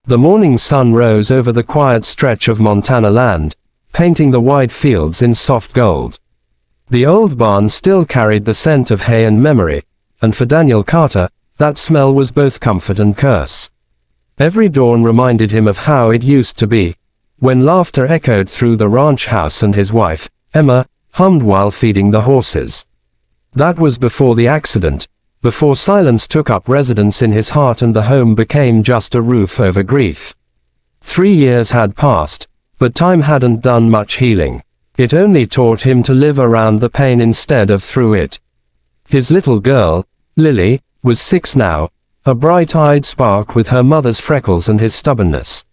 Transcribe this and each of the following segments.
The morning sun rose over the quiet stretch of Montana land, painting the wide fields in soft gold. The old barn still carried the scent of hay and memory, and for Daniel Carter, that smell was both comfort and curse. Every dawn reminded him of how it used to be, when laughter echoed through the ranch house and his wife, Emma, hummed while feeding the horses. That was before the accident, before silence took up residence in his heart and the home became just a roof over grief. 3 years had passed, but time hadn't done much healing. It only taught him to live around the pain instead of through it. His little girl, Lily, was 6 now, a bright-eyed spark with her mother's freckles and his stubbornness.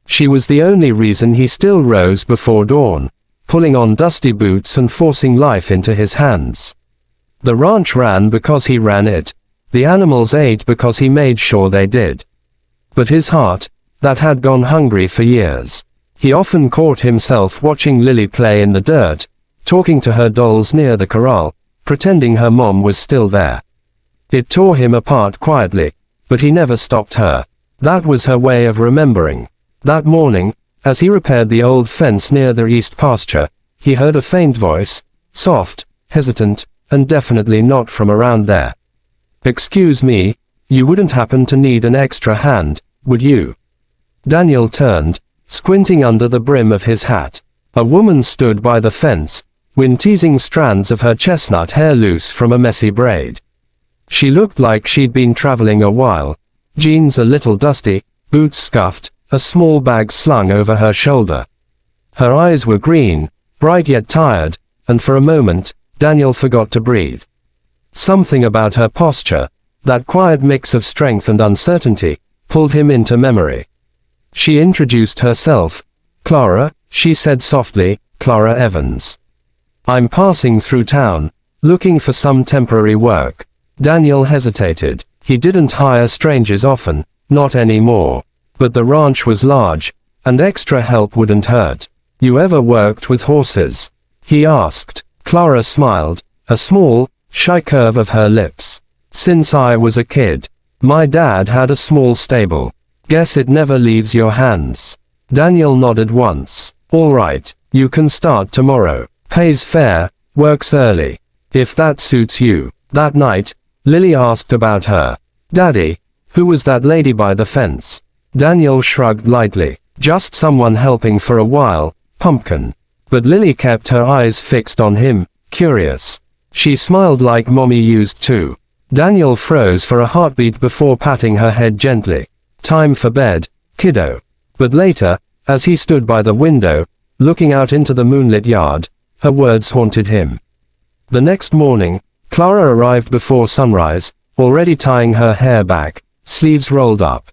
She was the only reason he still rose before dawn, pulling on dusty boots and forcing life into his hands. The ranch ran because he ran it, the animals ate because he made sure they did. But his heart, that had gone hungry for years. He often caught himself watching Lily play in the dirt, talking to her dolls near the corral, pretending her mom was still there. It tore him apart quietly, but he never stopped her. That was her way of remembering. That morning, as he repaired the old fence near the east pasture, he heard a faint voice, soft, hesitant, and definitely not from around there. "Excuse me, you wouldn't happen to need an extra hand, would you?" Daniel turned, squinting under the brim of his hat. A woman stood by the fence, wind-teasing strands of her chestnut hair loose from a messy braid. She looked like she'd been traveling a while, jeans a little dusty, boots scuffed, a small bag slung over her shoulder. Her eyes were green, bright yet tired, and for a moment, Daniel forgot to breathe. Something about her posture, that quiet mix of strength and uncertainty, pulled him into memory. She introduced herself. "Clara," she said softly, "Clara Evans. I'm passing through town, looking for some temporary work." Daniel hesitated. He didn't hire strangers often, not anymore. But the ranch was large, and extra help wouldn't hurt. "You ever worked with horses?" he asked. Clara smiled, a small, shy curve of her lips. "Since I was a kid. My dad had a small stable. Guess it never leaves your hands." Daniel nodded once. "All right, you can start tomorrow. Pays fair, works early. If that suits you." That night, Lily asked about her. "Daddy, who was that lady by the fence?" Daniel shrugged lightly. "Just someone helping for a while, Pumpkin." But Lily kept her eyes fixed on him, curious. She smiled like Mommy used to. Daniel froze for a heartbeat before patting her head gently. "Time for bed, kiddo." But later, as he stood by the window, looking out into the moonlit yard, her words haunted him. The next morning, Clara arrived before sunrise, already tying her hair back, sleeves rolled up.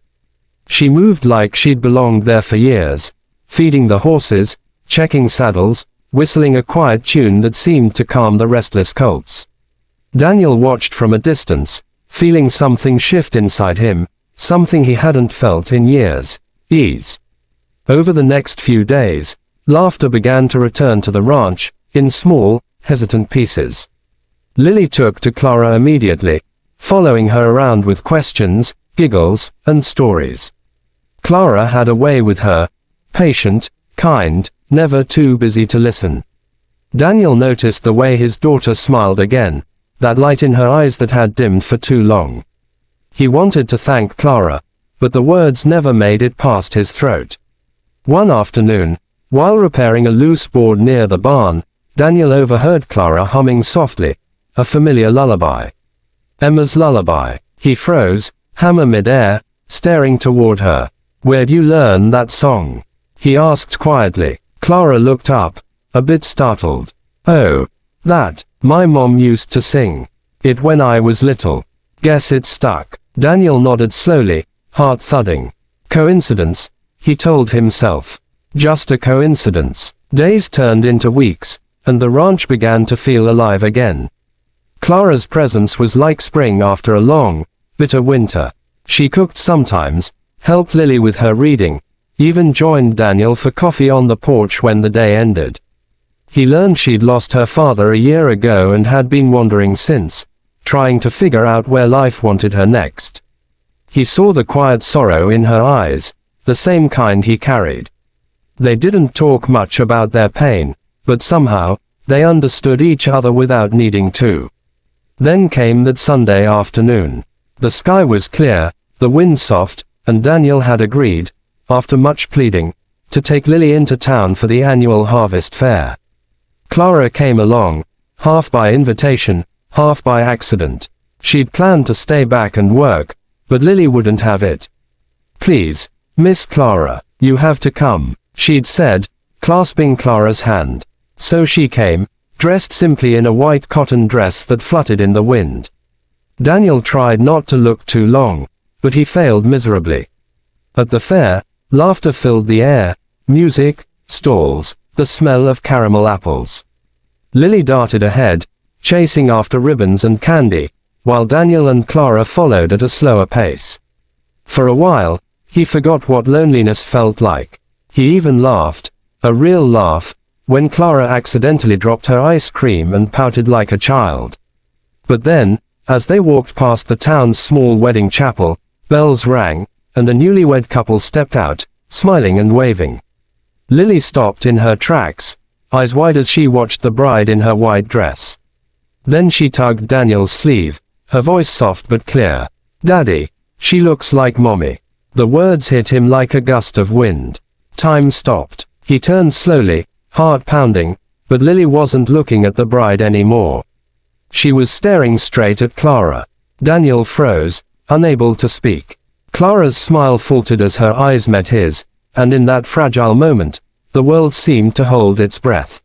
She moved like she'd belonged there for years, feeding the horses, checking saddles, whistling a quiet tune that seemed to calm the restless colts. Daniel watched from a distance, feeling something shift inside him, something he hadn't felt in years: ease. Over the next few days, laughter began to return to the ranch, in small, hesitant pieces. Lily took to Clara immediately, following her around with questions, giggles, and stories. Clara had a way with her, patient, kind, never too busy to listen. Daniel noticed the way his daughter smiled again, that light in her eyes that had dimmed for too long. He wanted to thank Clara, but the words never made it past his throat. One afternoon, while repairing a loose board near the barn, Daniel overheard Clara humming softly, a familiar lullaby. Emma's lullaby. He froze, hammer mid-air, staring toward her. "Where'd you learn that song?" he asked quietly. Clara looked up, a bit startled. "Oh, that, my mom used to sing it when I was little. Guess it stuck." Daniel nodded slowly, heart thudding. Coincidence, he told himself. Just a coincidence. Days turned into weeks, and the ranch began to feel alive again. Clara's presence was like spring after a long, bitter winter. She cooked sometimes, helped Lily with her reading, even joined Daniel for coffee on the porch when the day ended. He learned she'd lost her father a year ago and had been wandering since, trying to figure out where life wanted her next. He saw the quiet sorrow in her eyes, the same kind he carried. They didn't talk much about their pain, but somehow, they understood each other without needing to. Then came that Sunday afternoon. The sky was clear, the wind soft, and Daniel had agreed, after much pleading, to take Lily into town for the annual harvest fair. Clara came along, half by invitation, half by accident. She'd planned to stay back and work, but Lily wouldn't have it. "Please, Miss Clara, you have to come," she'd said, clasping Clara's hand. So she came, dressed simply in a white cotton dress that fluttered in the wind. Daniel tried not to look too long, but he failed miserably. At the fair, laughter filled the air, music, stalls, the smell of caramel apples. Lily darted ahead, chasing after ribbons and candy, while Daniel and Clara followed at a slower pace. For a while, he forgot what loneliness felt like. He even laughed, a real laugh, when Clara accidentally dropped her ice cream and pouted like a child. But then, as they walked past the town's small wedding chapel, bells rang, and a newlywed couple stepped out, smiling and waving. Lily stopped in her tracks, eyes wide as she watched the bride in her white dress. Then she tugged Daniel's sleeve, her voice soft but clear. "Daddy, she looks like Mommy." The words hit him like a gust of wind. Time stopped. He turned slowly, heart pounding, but Lily wasn't looking at the bride anymore. She was staring straight at Clara. Daniel froze, unable to speak. Clara's smile faltered as her eyes met his, and in that fragile moment, the world seemed to hold its breath.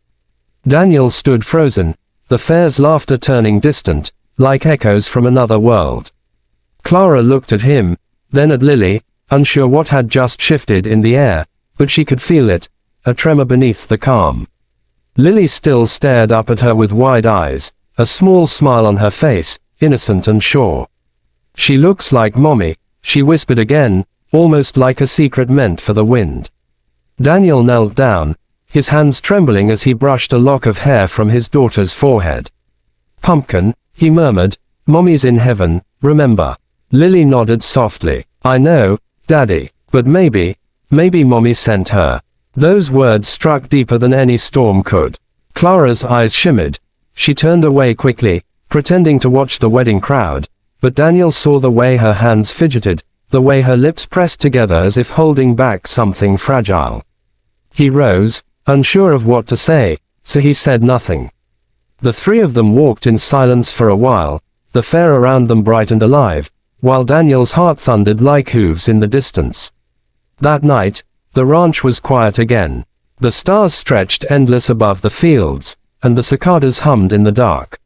Daniel stood frozen, the fair's laughter turning distant, like echoes from another world. Clara looked at him, then at Lily, unsure what had just shifted in the air, but she could feel it, a tremor beneath the calm. Lily still stared up at her with wide eyes, a small smile on her face, innocent and sure. "She looks like Mommy," she whispered again, almost like a secret meant for the wind. Daniel knelt down, his hands trembling as he brushed a lock of hair from his daughter's forehead. "Pumpkin," he murmured, "Mommy's in heaven, remember." Lily nodded softly. "I know, Daddy, but maybe Mommy sent her." Those words struck deeper than any storm could. Clara's eyes shimmered. She turned away quickly, pretending to watch the wedding crowd, but Daniel saw the way her hands fidgeted, the way her lips pressed together as if holding back something fragile. He rose, unsure of what to say, so he said nothing. The three of them walked in silence for a while, the fair around them bright and alive, while Daniel's heart thundered like hooves in the distance. That night, the ranch was quiet again. The stars stretched endless above the fields, and the cicadas hummed in the dark.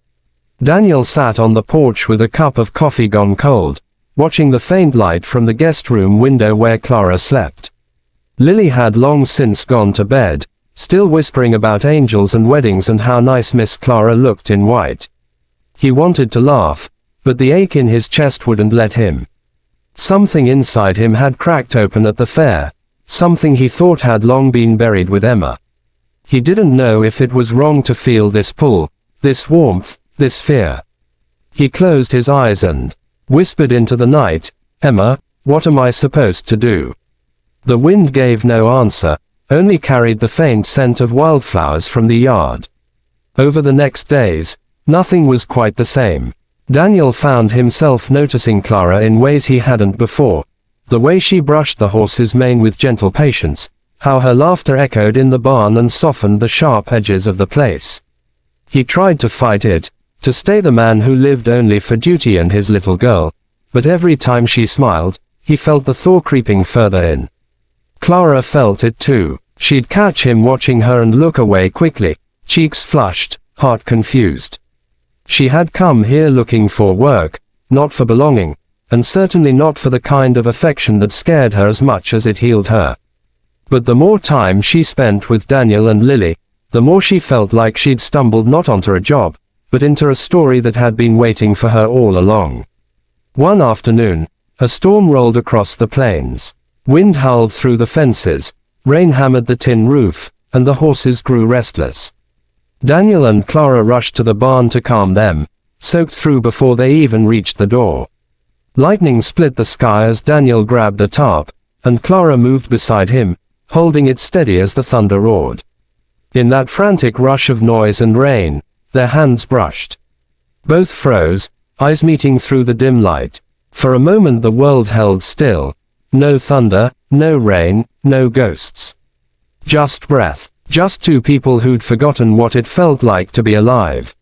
Daniel sat on the porch with a cup of coffee gone cold, watching the faint light from the guest room window where Clara slept. Lily had long since gone to bed, still whispering about angels and weddings and how nice Miss Clara looked in white. He wanted to laugh, but the ache in his chest wouldn't let him. Something inside him had cracked open at the fair, something he thought had long been buried with Emma. He didn't know if it was wrong to feel this pull, this warmth, this fear. He closed his eyes and whispered into the night, "Emma, what am I supposed to do?" The wind gave no answer, only carried the faint scent of wildflowers from the yard. Over the next days, nothing was quite the same. Daniel found himself noticing Clara in ways he hadn't before. The way she brushed the horse's mane with gentle patience, how her laughter echoed in the barn and softened the sharp edges of the place. He tried to fight it, to stay the man who lived only for duty and his little girl, but every time she smiled, he felt the thaw creeping further in. Clara felt it too. She'd catch him watching her and look away quickly, cheeks flushed, heart confused. She had come here looking for work, not for belonging, and certainly not for the kind of affection that scared her as much as it healed her. But the more time she spent with Daniel and Lily, the more she felt like she'd stumbled not onto a job, but into a story that had been waiting for her all along. One afternoon, a storm rolled across the plains. Wind howled through the fences, rain hammered the tin roof, and the horses grew restless. Daniel and Clara rushed to the barn to calm them, soaked through before they even reached the door. Lightning split the sky as Daniel grabbed a tarp, and Clara moved beside him, holding it steady as the thunder roared. In that frantic rush of noise and rain, their hands brushed. Both froze, eyes meeting through the dim light. For a moment the world held still. No thunder, no rain, no ghosts. Just breath. Just two people who'd forgotten what it felt like to be alive.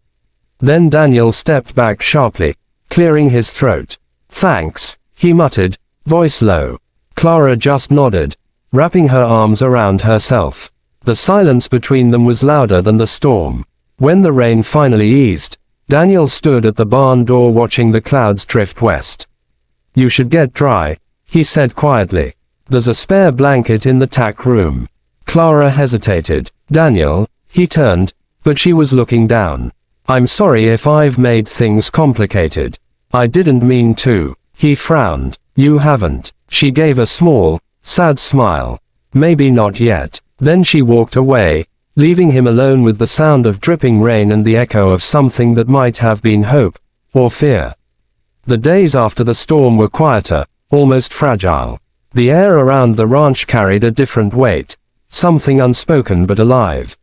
Then Daniel stepped back sharply, clearing his throat. "Thanks," he muttered, voice low. Clara just nodded, wrapping her arms around herself. The silence between them was louder than the storm. When the rain finally eased, Daniel stood at the barn door watching the clouds drift west. "You should get dry," he said quietly. "There's a spare blanket in the tack room." Clara hesitated. "Daniel," he turned, but she was looking down. "I'm sorry if I've made things complicated. I didn't mean to." He frowned. "You haven't." She gave a small, sad smile. "Maybe not yet." Then she walked away, leaving him alone with the sound of dripping rain and the echo of something that might have been hope, or fear. The days after the storm were quieter, almost fragile. The air around the ranch carried a different weight, something unspoken but alive.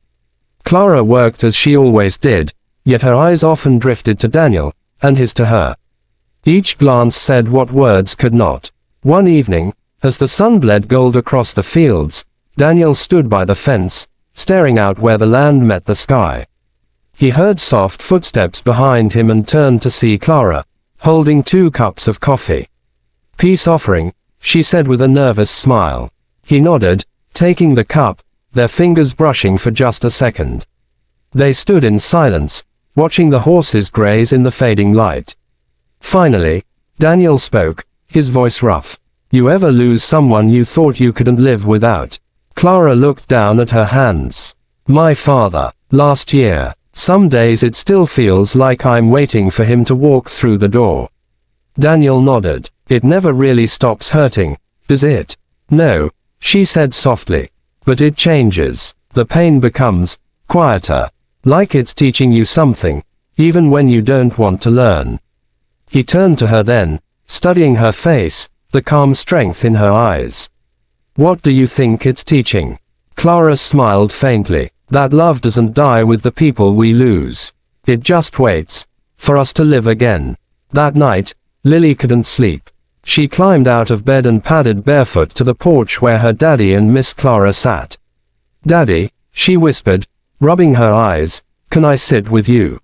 Clara worked as she always did, yet her eyes often drifted to Daniel, and his to her. Each glance said what words could not. One evening, as the sun bled gold across the fields, Daniel stood by the fence, staring out where the land met the sky. He heard soft footsteps behind him and turned to see Clara, holding 2 cups of coffee. "Peace offering," she said with a nervous smile. He nodded, taking the cup, their fingers brushing for just a second. They stood in silence, watching the horses graze in the fading light. Finally, Daniel spoke, his voice rough. "You ever lose someone you thought you couldn't live without?" Clara looked down at her hands. "My father. Last year. Some days it still feels like I'm waiting for him to walk through the door." Daniel nodded. "It never really stops hurting, does it?" "No," she said softly. "But it changes. The pain becomes quieter. Like it's teaching you something, even when you don't want to learn." He turned to her then, studying her face, the calm strength in her eyes. "What do you think it's teaching?" Clara smiled faintly. "That love doesn't die with the people we lose. It just waits for us to live again." That night, Lily couldn't sleep. She climbed out of bed and padded barefoot to the porch where her daddy and Miss Clara sat. "Daddy," she whispered, rubbing her eyes, "can I sit with you?"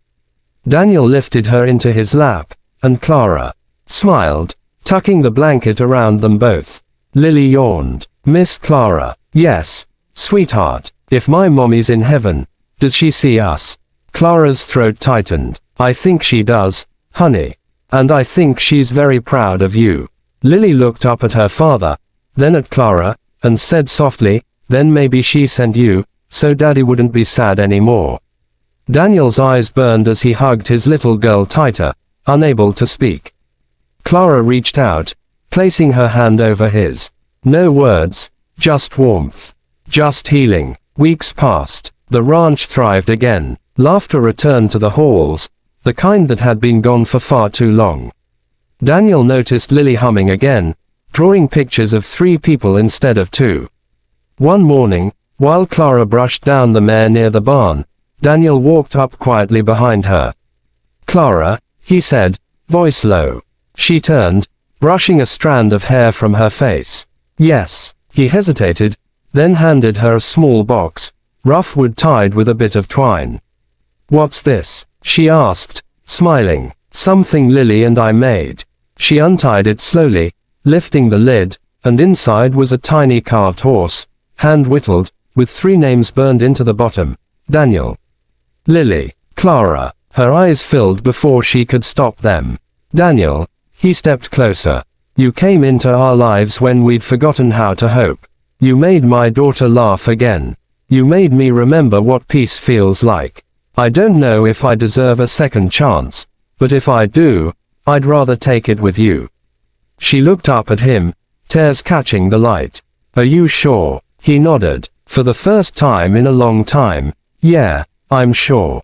Daniel lifted her into his lap, and Clara smiled, tucking the blanket around them both. Lily yawned. "Miss Clara." "Yes, sweetheart. If my mommy's in heaven, does she see us?" Clara's throat tightened. "I think she does, honey. And I think she's very proud of you." Lily looked up at her father, then at Clara, and said softly, "Then maybe she sent you, so daddy wouldn't be sad anymore." Daniel's eyes burned as he hugged his little girl tighter, unable to speak. Clara reached out, placing her hand over his. No words, just warmth. Just healing. Weeks passed. The ranch thrived again. Laughter returned to the halls, the kind that had been gone for far too long. Daniel noticed Lily humming again, drawing pictures of 3 people instead of 2. One morning, while Clara brushed down the mare near the barn, Daniel walked up quietly behind her. "Clara," he said, voice low. She turned, brushing a strand of hair from her face. "Yes." He hesitated, then handed her a small box, rough wood tied with a bit of twine. "What's this?" she asked, smiling. "Something Lily and I made." She untied it slowly, lifting the lid, and inside was a tiny carved horse, hand-whittled, with 3 names burned into the bottom. Daniel. Lily. Clara. Her eyes filled before she could stop them. "Daniel." He stepped closer. "You came into our lives when we'd forgotten how to hope. You made my daughter laugh again. You made me remember what peace feels like. I don't know if I deserve a second chance, but if I do, I'd rather take it with you." She looked up at him, tears catching the light. "Are you sure?" He nodded. "For the first time in a long time, yeah, I'm sure."